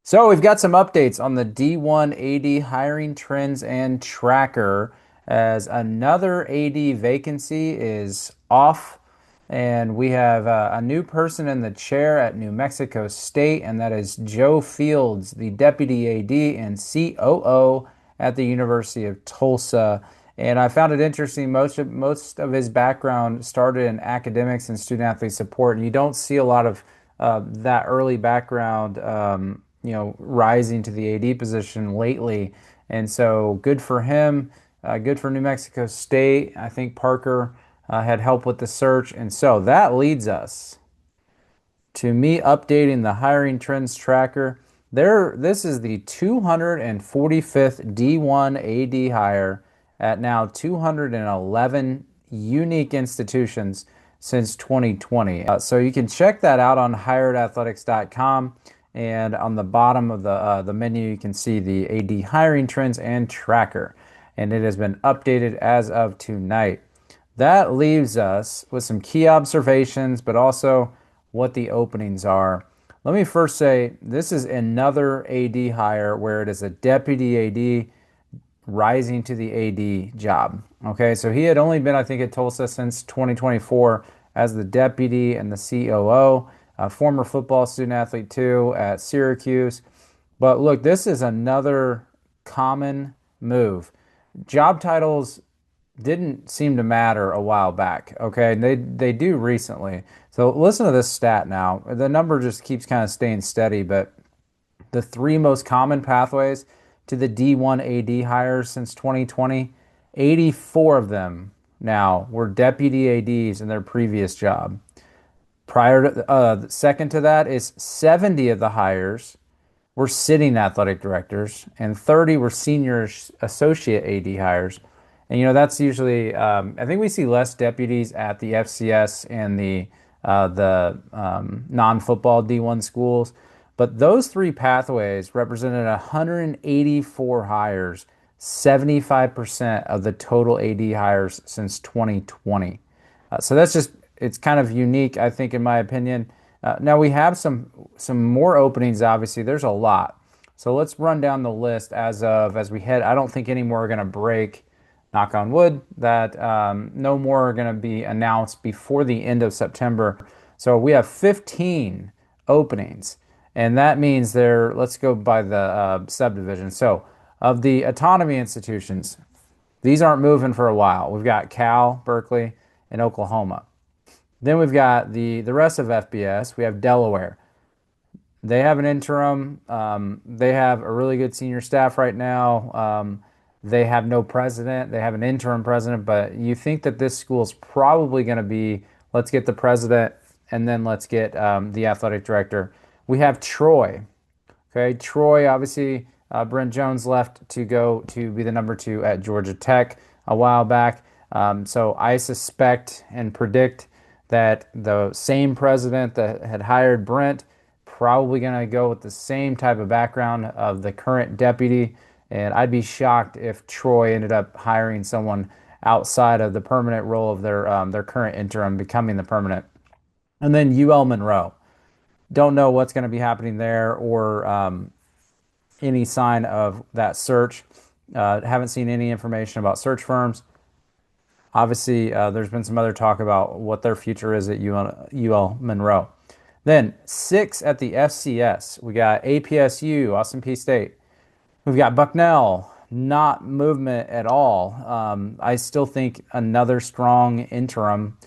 So we've got some updates on the D1 AD hiring trends and tracker as another AD vacancy is off. And we have a new person in the chair at New Mexico State, and that is Joe Fields, the deputy AD and COO at the University of Tulsa. And I found it interesting. Most of his background started in academics and student athlete support, and you don't see a lot of that early background, rising to the AD position lately. And so good for him. Good for New Mexico State. I think Parker had help with the search. And so that leads us to me updating the hiring trends tracker. This is the 245th D1 AD hire at now 211 unique institutions since 2020. So you can check that out on hiredathletics.com. And on the bottom of the menu, you can see the AD hiring trends and tracker. And it has been updated as of tonight. That leaves us with some key observations, but also what the openings are. Let me first say this is another AD hire where it is a deputy AD rising to the AD job. Okay, so he had only been, I think, at Tulsa since 2024 as the deputy and the COO, a former football student athlete too at Syracuse. But look, this is another common move. Job titles didn't seem to matter a while back. Okay, they do recently. So listen to this stat now. The number just keeps kind of staying steady, but the three most common pathways to the D1 AD hires since 2020, 84 of them now were deputy ADs in their previous job. Second to that is 70 of the hires were sitting athletic directors, and 30 were senior associate AD hires. And that's usually I think we see less deputies at the FCS and the non-football D1 schools, but those three pathways represented 184 hires, 75% of the total AD hires since 2020. So it's kind of unique, I think, in my opinion. Now we have some more openings. Obviously, there's a lot. So let's run down the list as we head. I don't think any more are going to break. Knock on wood, that no more are going to be announced before the end of September. So we have 15 openings, and that means let's go by the subdivision. So of the autonomy institutions, these aren't moving for a while. We've got Cal, Berkeley, and Oklahoma. Then we've got the rest of FBS. We have Delaware. They have an interim. They have a really good senior staff right now. They have no president. They have an interim president, but you think that this school is probably going to be, let's get the president and then let's get the athletic director. We have Troy. Okay, Troy, obviously, Brent Jones left to go to be the number two at Georgia Tech a while back. So I suspect and predict that the same president that had hired Brent probably going to go with the same type of background of the current deputy. And I'd be shocked if Troy ended up hiring someone outside of the permanent role of their current interim becoming the permanent. And then UL Monroe. Don't know what's going to be happening there or any sign of that search. Haven't seen any information about search firms. Obviously, there's been some other talk about what their future is at UL Monroe. Then 6 at the FCS. We got APSU, Austin Peay State. We've got Bucknell, not movement at all. I still think another strong interim,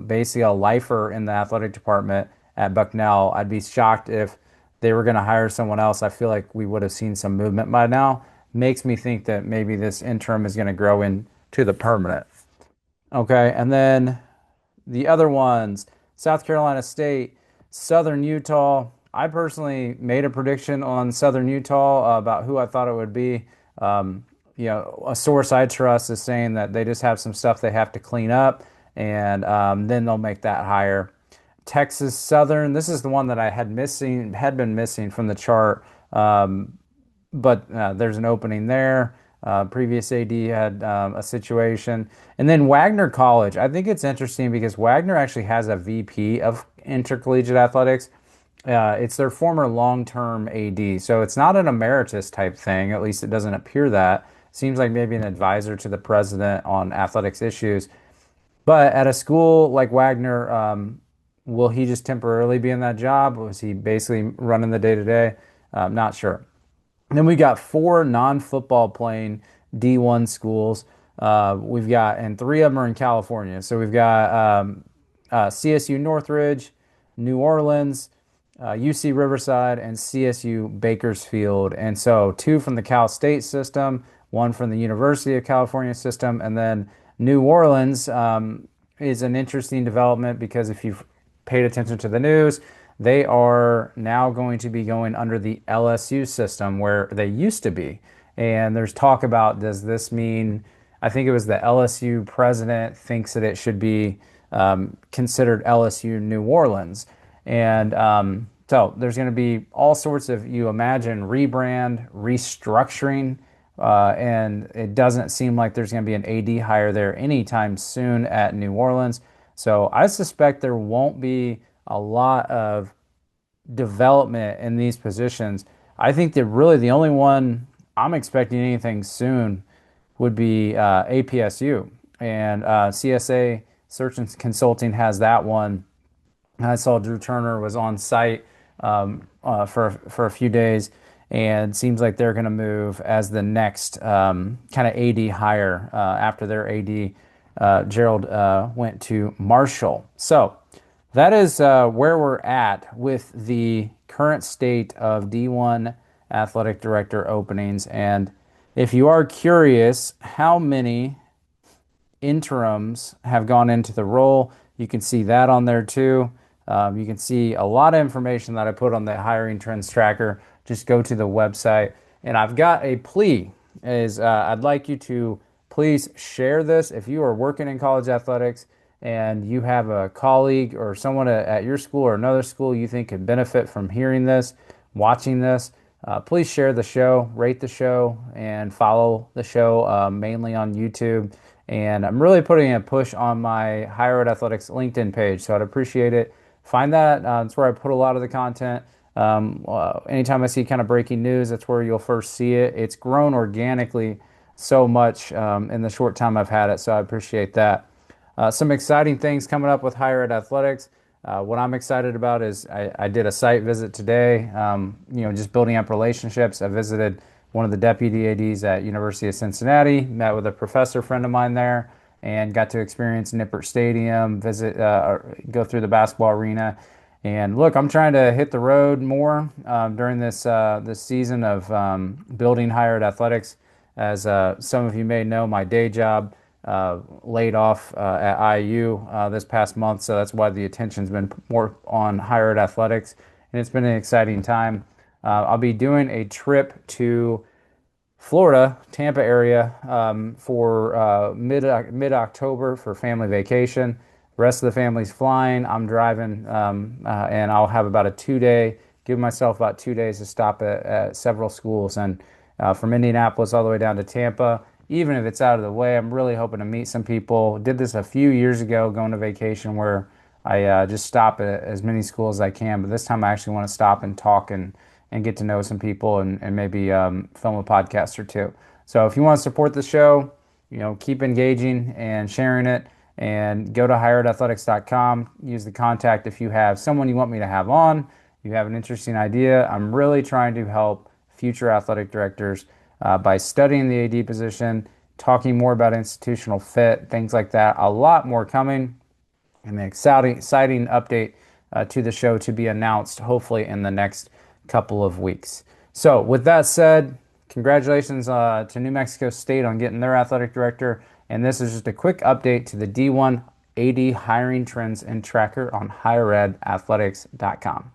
basically a lifer in the athletic department at Bucknell. I'd be shocked if they were going to hire someone else. I feel like we would have seen some movement by now. Makes me think that maybe this interim is going to grow into the permanent. Okay, and then the other ones, South Carolina State, Southern Utah. I personally made a prediction on Southern Utah about who I thought it would be. A source I trust is saying that they just have some stuff they have to clean up, and then they'll make that hire. Texas Southern, this is the one that I had been missing from the chart, but there's an opening there. Previous AD had a situation. And then Wagner College. I think it's interesting because Wagner actually has a VP of intercollegiate athletics. It's their former long-term AD. So it's not an emeritus type thing. At least it doesn't appear that. Seems like maybe an advisor to the president on athletics issues. But at a school like Wagner, will he just temporarily be in that job? Was he basically running the day-to-day? Not sure. And then we got four non-football playing D1 schools. We've got, and three of them are in California. So we've got CSU Northridge, New Orleans, UC Riverside, and CSU Bakersfield. And so two from the Cal State system, one from the University of California system, and then New Orleans is an interesting development because if you've paid attention to the news, they are now going to be going under the LSU system where they used to be. And there's talk about, does this mean, I think it was the LSU president thinks that it should be considered LSU New Orleans. And so there's going to be all sorts of, you imagine, rebrand, restructuring, and it doesn't seem like there's going to be an AD hire there anytime soon at New Orleans. So I suspect there won't be a lot of development in these positions. I think that really the only one I'm expecting anything soon would be APSU, and CSA Search and Consulting has that one. I saw Drew Turner was on site for a few days, and seems like they're going to move as the next kind of AD hire after their AD Gerald went to Marshall. So that is where we're at with the current state of D1 athletic director openings. And if you are curious how many interims have gone into the role, you can see that on there too. You can see a lot of information that I put on the hiring trends tracker. Just go to the website. And I've got a plea is I'd like you to please share this. If you are working in college athletics and you have a colleague or someone at your school or another school you think could benefit from hearing this, watching this, please share the show, rate the show, and follow the show mainly on YouTube. And I'm really putting a push on my Higher Ed Athletics LinkedIn page, so I'd appreciate it. Find that. That's where I put a lot of the content. Anytime I see kind of breaking news, that's where you'll first see it. It's grown organically so much in the short time I've had it, so I appreciate that. Some exciting things coming up with Higher Ed Athletics. What I'm excited about is I did a site visit today, just building up relationships. I visited one of the deputy ADs at University of Cincinnati, met with a professor friend of mine there, and got to experience Nippert Stadium, go through the basketball arena. And look, I'm trying to hit the road more during this season of building Higher Ed Athletics. As some of you may know, my day job laid off at IU this past month, so that's why the attention's been more on Higher Ed Athletics, and it's been an exciting time. I'll be doing a trip to Florida, Tampa area for mid-October for family vacation. The rest of the family's flying. I'm driving, and I'll have about a 2-day, give myself about 2 days to stop at several schools, and from Indianapolis all the way down to Tampa. Even if it's out of the way, I'm really hoping to meet some people. Did this a few years ago, going to vacation where I just stop at as many schools as I can. But this time I actually want to stop and talk and get to know some people and maybe film a podcast or two. So if you want to support the show, keep engaging and sharing it, and go to higheredathletics.com. Use the contact if you have someone you want me to have on. You have an interesting idea. I'm really trying to help future athletic directors by studying the AD position, talking more about institutional fit, things like that. A lot more coming, and an exciting update to the show to be announced hopefully in the next couple of weeks. So with that said, congratulations to New Mexico State on getting their athletic director. And this is just a quick update to the D1 AD hiring trends and tracker on higheredathletics.com.